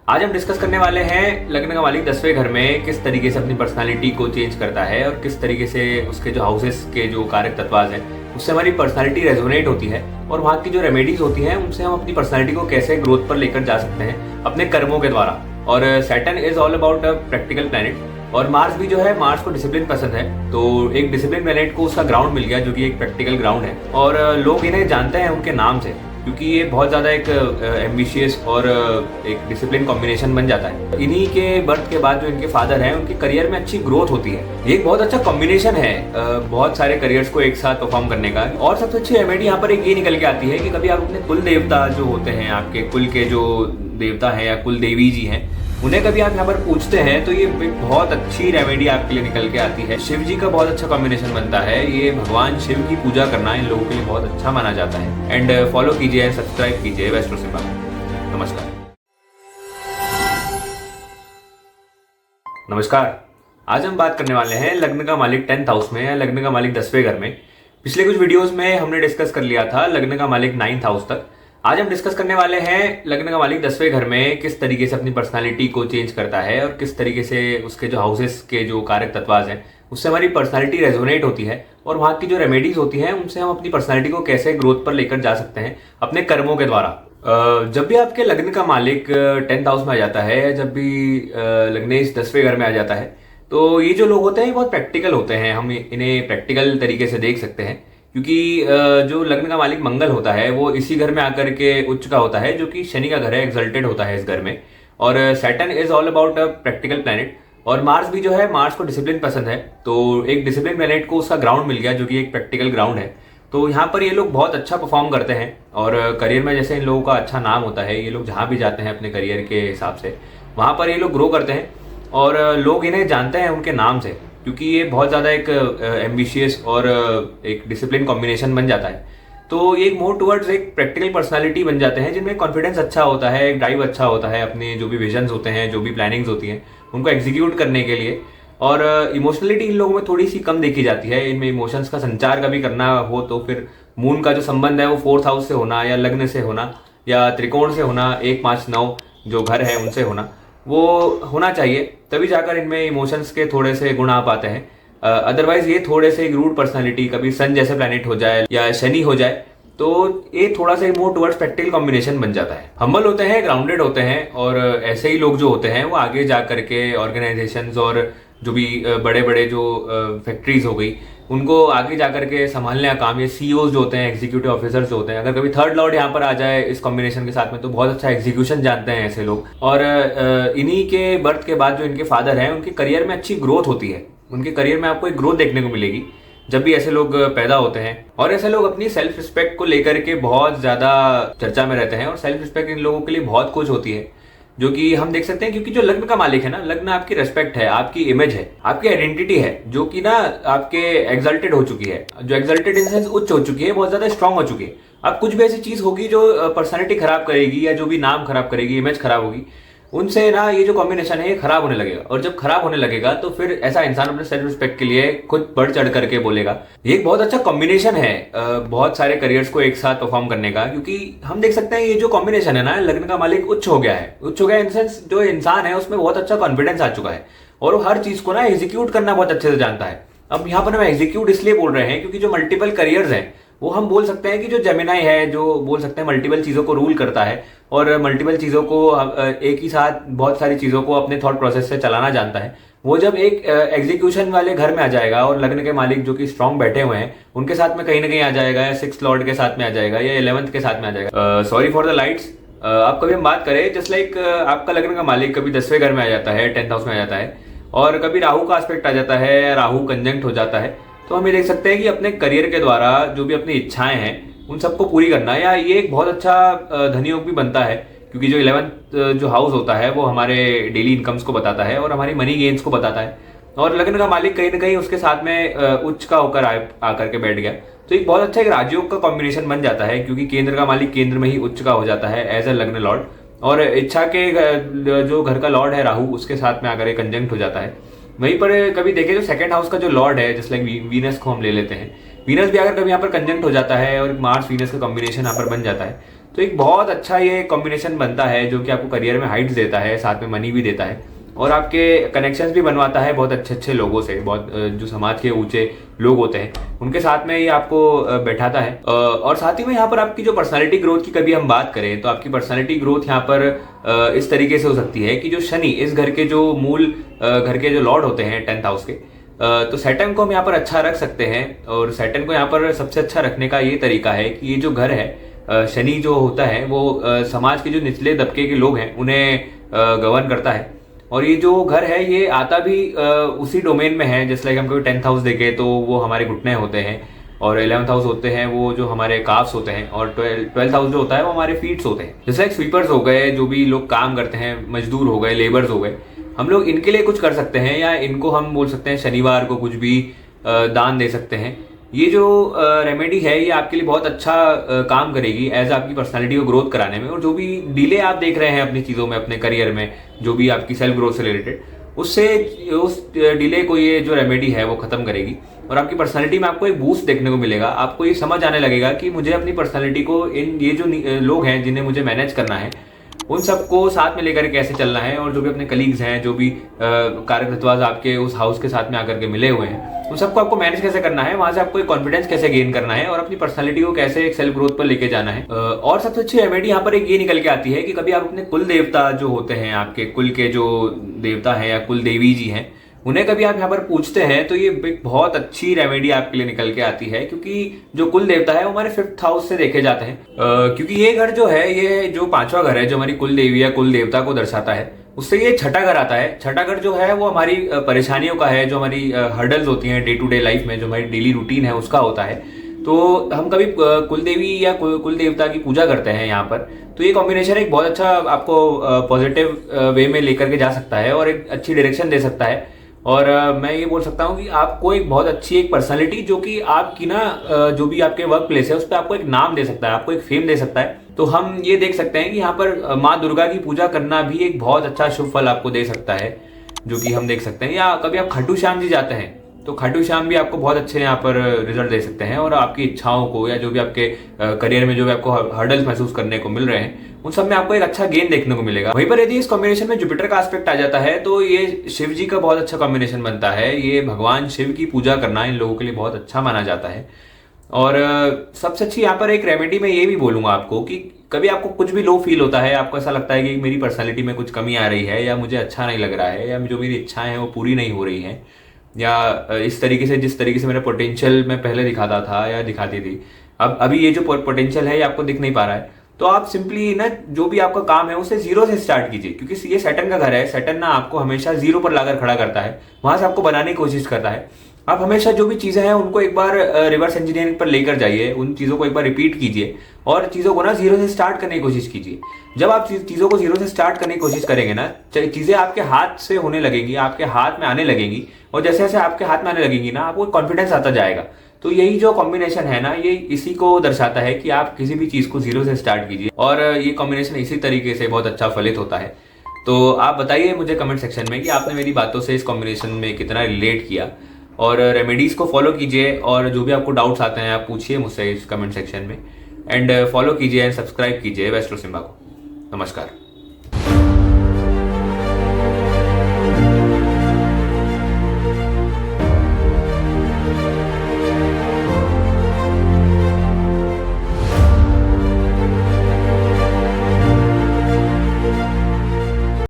आज हम डिस्कस करने वाले हैं लग्न का मालिक 10वें घर में किस तरीके से अपनी पर्सनालिटी को चेंज करता है और किस तरीके से उसके जो हाउसेस के जो कारक तत्वाज हैं उससे हमारी पर्सनालिटी रेजोनेट होती है और वहाँ की जो रेमेडीज होती हैं उनसे हम अपनी पर्सनालिटी को कैसे ग्रोथ पर लेकर जा सकते हैं अपने कर्मों के द्वारा। और Saturn is all about a practical planet और मार्स भी जो है, मार्स को डिसिप्लिन पसंद है, तो एक डिसिप्लिन प्लैनेट को उसका ग्राउंड मिल गया जो कि एक प्रैक्टिकल ग्राउंड है। और लोग इन्हें जानते हैं उनके नाम से क्योंकि ये बहुत ज़्यादा एक एम्बिशियस और एक डिसिप्लिन कॉम्बिनेशन बन जाता है। इन्हीं के बर्थ के बाद जो इनके फादर हैं उनके करियर में अच्छी ग्रोथ होती है। ये एक बहुत अच्छा कॉम्बिनेशन है बहुत सारे करियर्स को एक साथ परफॉर्म करने का। और सबसे अच्छी रेमेडी यहाँ पर एक ये निकल के आती है कि कभी आप अपने कुल देवता जो होते हैं, आपके कुल के जो देवता हैं या कुल देवी जी हैं, उन्हें कभी आप यहाँ पर पूछते हैं तो ये बहुत अच्छी रेमेडी आपके लिए निकल के आती है। शिव जी का बहुत अच्छा कॉम्बिनेशन बनता है। ये भगवान शिव की पूजा करना इन लोगों के लिए बहुत अच्छा माना जाता है। एंड फॉलो कीजिए एंड सब्सक्राइब कीजिए वेस्ट्रो सिम्बा। नमस्कार। आज हम बात करने वाले हैं लग्न का मालिक 10th हाउस में या लग्न का मालिक 10वें घर में। पिछले कुछ वीडियोस में हमने डिस्कस कर लिया था लग्न का मालिक 9th हाउस तक। आज हम डिस्कस करने वाले हैं लग्न का मालिक 10वें घर में किस तरीके से अपनी पर्सनालिटी को चेंज करता है और किस तरीके से उसके जो हाउसेस के जो कारक तत्वाज हैं उससे हमारी पर्सनालिटी रेजोनेट होती है और वहाँ की जो रेमेडीज होती हैं उनसे हम अपनी पर्सनालिटी को कैसे ग्रोथ पर लेकर जा सकते हैं अपने कर्मों के द्वारा। जब भी आपके लग्न का मालिक 10th हाउस में आ जाता है, जब भी लग्नेश 10वें घर में आ जाता है, तो ये जो लोग होते हैं बहुत प्रैक्टिकल होते हैं। हम इन्हें प्रैक्टिकल तरीके से देख सकते हैं क्योंकि जो लग्न का मालिक मंगल होता है वो इसी घर में आकर के उच्च का होता है, जो कि शनि का घर है, एक्सल्टेड होता है इस घर में। और Saturn is all about a practical planet और मार्स भी जो है, मार्स को डिसिप्लिन पसंद है, तो एक डिसिप्लिन प्लैनेट को उसका ग्राउंड मिल गया जो कि एक प्रैक्टिकल ग्राउंड है। तो यहाँ पर ये लोग बहुत अच्छा परफॉर्म करते हैं और करियर में जैसे इन लोगों का अच्छा नाम होता है, ये लोग जहाँ भी जाते हैं अपने करियर के हिसाब से वहाँ पर ये लोग ग्रो करते हैं और लोग इन्हें जानते हैं उनके नाम से क्योंकि ये बहुत ज़्यादा एक एम्बिशियस और एक डिसिप्लिन कॉम्बिनेशन बन जाता है। तो ये एक मोर टुवर्ड्स एक प्रैक्टिकल पर्सनालिटी बन जाते हैं जिनमें कॉन्फिडेंस अच्छा होता है, एक ड्राइव अच्छा होता है अपने जो भी विजन्स होते हैं, जो भी प्लानिंग्स होती हैं उनको एग्जीक्यूट करने के लिए। और इमोशनलिटी इन लोगों में थोड़ी सी कम देखी जाती है। इनमें इमोशंस का संचार कभी करना हो तो फिर मून का जो संबंध है वो 4th हाउस से होना या लग्न से होना या त्रिकोण से होना, 1, 5, 9 जो घर है उनसे होना, वो होना चाहिए, तभी जाकर इनमें इमोशंस के थोड़े से गुण आ पाते हैं। अदरवाइज ये थोड़े से एक रूड पर्सनालिटी, कभी सन जैसे प्लैनेट हो जाए या शनि हो जाए तो ये थोड़ा सा मोर टुवर्ड्स प्रैक्टिकल कॉम्बिनेशन बन जाता है। हम्बल होते हैं, ग्राउंडेड होते हैं और ऐसे ही लोग जो होते हैं वो आगे जा करके ऑर्गेनाइजेशंस और जो भी बड़े बड़े जो फैक्ट्रीज हो गई उनको आगे जाकर के संभालने का काम, ये सीईओज जो होते हैं, एग्जीक्यूटिव ऑफिसर्स जो होते हैं, अगर कभी थर्ड लॉर्ड यहाँ पर आ जाए इस कॉम्बिनेशन के साथ में तो बहुत अच्छा एग्जीक्यूशन जानते हैं ऐसे लोग। और इन्हीं के बर्थ के बाद जो इनके फादर हैं उनके करियर में अच्छी ग्रोथ होती है। उनके करियर में आपको एक ग्रोथ देखने को मिलेगी जब भी ऐसे लोग पैदा होते हैं। और ऐसे लोग अपनी सेल्फ रिस्पेक्ट को लेकर के बहुत ज्यादा चर्चा में रहते हैं और सेल्फ रिस्पेक्ट इन लोगों के लिए बहुत कुछ होती है जो कि हम देख सकते हैं क्योंकि जो लग्न का मालिक है ना, लग्न आपकी रेस्पेक्ट है, आपकी इमेज है, आपकी आइडेंटिटी है जो कि ना आपके एक्सल्टेड हो चुकी है, जो एक्सल्टेड इन सेंस उच्च हो चुकी है, बहुत ज्यादा स्ट्रांग हो चुकी है। अब कुछ भी ऐसी चीज होगी जो पर्सनैलिटी खराब करेगी या जो भी नाम खराब करेगी, इमेज खराब होगी, उनसे ना ये जो कॉम्बिनेशन है ये खराब होने लगेगा। और जब खराब होने लगेगा तो फिर ऐसा इंसान अपने सेल्फ रिस्पेक्ट के लिए खुद बढ़ चढ़ करके बोलेगा। ये एक बहुत अच्छा कॉम्बिनेशन है बहुत सारे करियर्स को एक साथ परफॉर्म करने का, क्योंकि हम देख सकते हैं ये जो कॉम्बिनेशन है ना, लग्न का मालिक उच्च हो गया है। उच्च हो गया इन सेंस जो इंसान है उसमें बहुत अच्छा कॉन्फिडेंस आ चुका है और वो हर चीज को ना एग्जीक्यूट करना बहुत अच्छे से जानता है। अब यहाँ पर हम एग्जीक्यूट इसलिए बोल रहे हैं क्योंकि जो मल्टीपल करियर्स हैं वो हम बोल सकते हैं कि जो जेमिनाई है, जो बोल सकते हैं मल्टीपल चीजों को रूल करता है और मल्टीपल चीजों को एक ही साथ बहुत सारी चीजों को अपने थॉट प्रोसेस से चलाना जानता है, वो जब एक एग्जीक्यूशन वाले घर में आ जाएगा और लग्न के मालिक जो कि स्ट्रांग बैठे हुए हैं उनके साथ में कहीं ना कहीं आ जाएगा, या 6th लॉर्ड के साथ में आ जाएगा या 11th के साथ में आ जाएगा। Sorry for the lights. आप कभी हम बात करें जस्ट लाइक आपका लग्न का मालिक कभी 10वें घर में आ जाता है, 10th हाउस में आ जाता है और कभी राहु का एस्पेक्ट आ जाता है, राहु कंजंक्ट हो जाता है, तो हम ये देख सकते हैं कि अपने करियर के द्वारा जो भी अपनी इच्छाएं हैं उन सबको पूरी करना, या ये एक बहुत अच्छा धनयोग भी बनता है क्योंकि जो 11th जो हाउस होता है वो हमारे डेली इनकम्स को बताता है और हमारी मनी गेन्स को बताता है। और लग्न का मालिक कहीं ना कहीं उसके साथ में उच्च का होकर आकर के बैठ गया तो एक बहुत अच्छा एक राजयोग का कॉम्बिनेशन बन जाता है क्योंकि केंद्र का मालिक केंद्र में ही उच्च का हो जाता है एज अ लग्न लॉर्ड, और इच्छा के जो घर का लॉर्ड है राहु उसके साथ में आकर कंजंक्ट हो जाता है। वहीं पर कभी देखें जो 2nd हाउस का जो लॉर्ड है, जैसे लाइक वीनस को हम ले लेते हैं, वीनस भी अगर कभी यहाँ पर कंजंक्ट हो जाता है और मार्स वीनस का कॉम्बिनेशन यहाँ पर बन जाता है तो एक बहुत अच्छा ये कॉम्बिनेशन बनता है जो कि आपको करियर में हाइट्स देता है, साथ में मनी भी देता है और आपके कनेक्शंस भी बनवाता है बहुत अच्छे अच्छे लोगों से। बहुत जो समाज के ऊंचे लोग होते हैं उनके साथ में ये आपको बैठाता है। और साथ ही में यहाँ पर आपकी जो पर्सनालिटी ग्रोथ की कभी हम बात करें तो आपकी पर्सनालिटी ग्रोथ यहाँ पर इस तरीके से हो सकती है कि जो शनि इस घर के जो मूल घर के जो लॉर्ड होते हैं 10th हाउस के, तो सैटर्न को हम यहाँ पर अच्छा रख सकते हैं। और सैटर्न को यहाँ पर सबसे अच्छा रखने का ये तरीका है कि ये जो घर है शनि जो होता है वो समाज के जो निचले तबके के लोग हैं उन्हें गवर्न करता है। और ये जो घर है ये आता भी उसी डोमेन में है। जैसे लाइक हम कोई 10th हाउस देखें तो वो हमारे घुटने होते हैं और 11th हाउस होते हैं वो जो हमारे काफ्स होते हैं और 12th हाउस जो होता है वो हमारे फीट्स होते हैं। जैसे लाइक स्वीपर्स हो गए, जो भी लोग काम करते हैं, मजदूर हो गए, लेबर्स हो गए, हम लोग इनके लिए कुछ कर सकते हैं या इनको हम बोल सकते हैं शनिवार को कुछ भी दान दे सकते हैं। ये जो रेमेडी है ये आपके लिए बहुत अच्छा काम करेगी एज आपकी पर्सनालिटी को ग्रोथ कराने में। और जो भी डिले आप देख रहे हैं अपनी चीज़ों में, अपने करियर में, जो भी आपकी सेल्फ ग्रोथ से रिलेटेड, उससे उस डिले को ये जो रेमेडी है वो खत्म करेगी और आपकी पर्सनालिटी में आपको एक बूस्ट देखने को मिलेगा। आपको ये समझ आने लगेगा कि मुझे अपनी पर्सनालिटी को इन ये जो लोग हैं जिन्हें मुझे मैनेज करना है उन सबको साथ में लेकर कैसे चलना है। और जो भी अपने कलीग्स हैं, जो भी कार्यकर्तावाज आपके उस हाउस के साथ में आकर के मिले हुए हैं, उन सबको आपको मैनेज कैसे करना है, वहां से आपको एक कॉन्फिडेंस कैसे गेन करना है और अपनी पर्सनालिटी को कैसे एक सेल्फ ग्रोथ पर लेके जाना है। और सबसे अच्छी रेमेडी यहाँ पर एक ये निकल के आती है कि कभी आप अपने कुल देवता जो होते हैं, आपके कुल के जो देवता हैं या कुल देवी जी हैं, उन्हें कभी आप यहाँ पर पूछते हैं तो ये एक बहुत अच्छी रेमेडी आपके लिए निकल के आती है। क्योंकि जो कुल देवता है वो हमारे 5th हाउस से देखे जाते हैं। क्योंकि ये घर जो है, ये जो 5वां घर है जो हमारी कुल देवी या कुल देवता को दर्शाता है, उससे ये छठा घर आता है। छठा घर जो है वो हमारी परेशानियों का है, जो हमारी हर्डल्स होती हैं डे टू डे लाइफ में, जो हमारी डेली रूटीन है उसका होता है। तो हम कभी कुल देवी या कुल देवता की पूजा करते हैं यहाँ पर, तो ये कॉम्बिनेशन एक बहुत अच्छा आपको पॉजिटिव वे में लेकर के जा सकता है और एक अच्छी डायरेक्शन दे सकता है। और मैं ये बोल सकता हूँ कि आपको एक बहुत अच्छी एक पर्सनालिटी जो कि आपकी ना जो भी आपके वर्क प्लेस है उस पर आपको एक नाम दे सकता है, आपको एक फेम दे सकता है। तो हम ये देख सकते हैं कि यहाँ पर माँ दुर्गा की पूजा करना भी एक बहुत अच्छा शुभ फल आपको दे सकता है, जो कि हम देख सकते हैं। या कभी आप खाटू श्याम जी जाते हैं तो खाटू श्याम भी आपको बहुत अच्छे यहाँ पर रिजल्ट दे सकते हैं और आपकी इच्छाओं को या जो भी आपके करियर में जो भी आपको हर्डल्स महसूस करने को मिल रहे हैं उन सब में आपको एक अच्छा गेन देखने को मिलेगा। वहीं पर यदि इस कॉम्बिनेशन में जुपिटर का एस्पेक्ट आ जाता है तो ये शिव जी का बहुत अच्छा कॉम्बिनेशन बनता है। ये भगवान शिव की पूजा करना इन लोगों के लिए बहुत अच्छा माना जाता है। और सबसे अच्छी यहाँ पर एक रेमेडी मैं ये भी बोलूंगा आपको कि कभी आपको कुछ भी लो फील होता है, आपको ऐसा लगता है कि मेरी पर्सनैलिटी में कुछ कमी आ रही है या मुझे अच्छा नहीं लग रहा है या जो मेरी इच्छाएं हैं वो पूरी नहीं हो रही हैं, या इस तरीके से जिस तरीके से मेरा पोटेंशियल मैं पहले दिखाता था या दिखाती थी, अब अभी ये जो पोटेंशियल है ये आपको दिख नहीं पा रहा है, तो आप सिंपली ना जो भी आपका काम है उसे जीरो से स्टार्ट कीजिए। क्योंकि ये सैटर्न का घर है, सैटर्न ना आपको हमेशा जीरो पर लाकर खड़ा करता है, वहां से आपको बनाने की कोशिश करता है। आप हमेशा जो भी चीजें हैं उनको एक बार रिवर्स इंजीनियरिंग पर लेकर जाइए, उन चीजों को एक बार रिपीट कीजिए और चीजों को ना जीरो से स्टार्ट करने की कोशिश कीजिए। जब आप चीजों को जीरो से स्टार्ट करने की कोशिश करेंगे ना, चीजें आपके हाथ से होने लगेंगी, आपके हाथ में आने लगेंगी और जैसे जैसे आपके हाथ में आने लगेंगी ना आपको कॉन्फिडेंस आता जाएगा। तो यही जो कॉम्बिनेशन है ना ये इसी को दर्शाता है कि आप किसी भी चीज को जीरो से स्टार्ट कीजिए और ये कॉम्बिनेशन इसी तरीके से बहुत अच्छा फलित होता है। तो आप बताइए मुझे कमेंट सेक्शन में कि आपने मेरी बातों से इस कॉम्बिनेशन में कितना रिलेट किया। और रेमेडीज को फॉलो कीजिए और जो भी आपको डाउट्स आते हैं आप पूछिए मुझसे इस कमेंट सेक्शन में। एंड फॉलो कीजिए एंड सब्सक्राइब कीजिए वेस्ट्रो सिम्बा को। नमस्कार।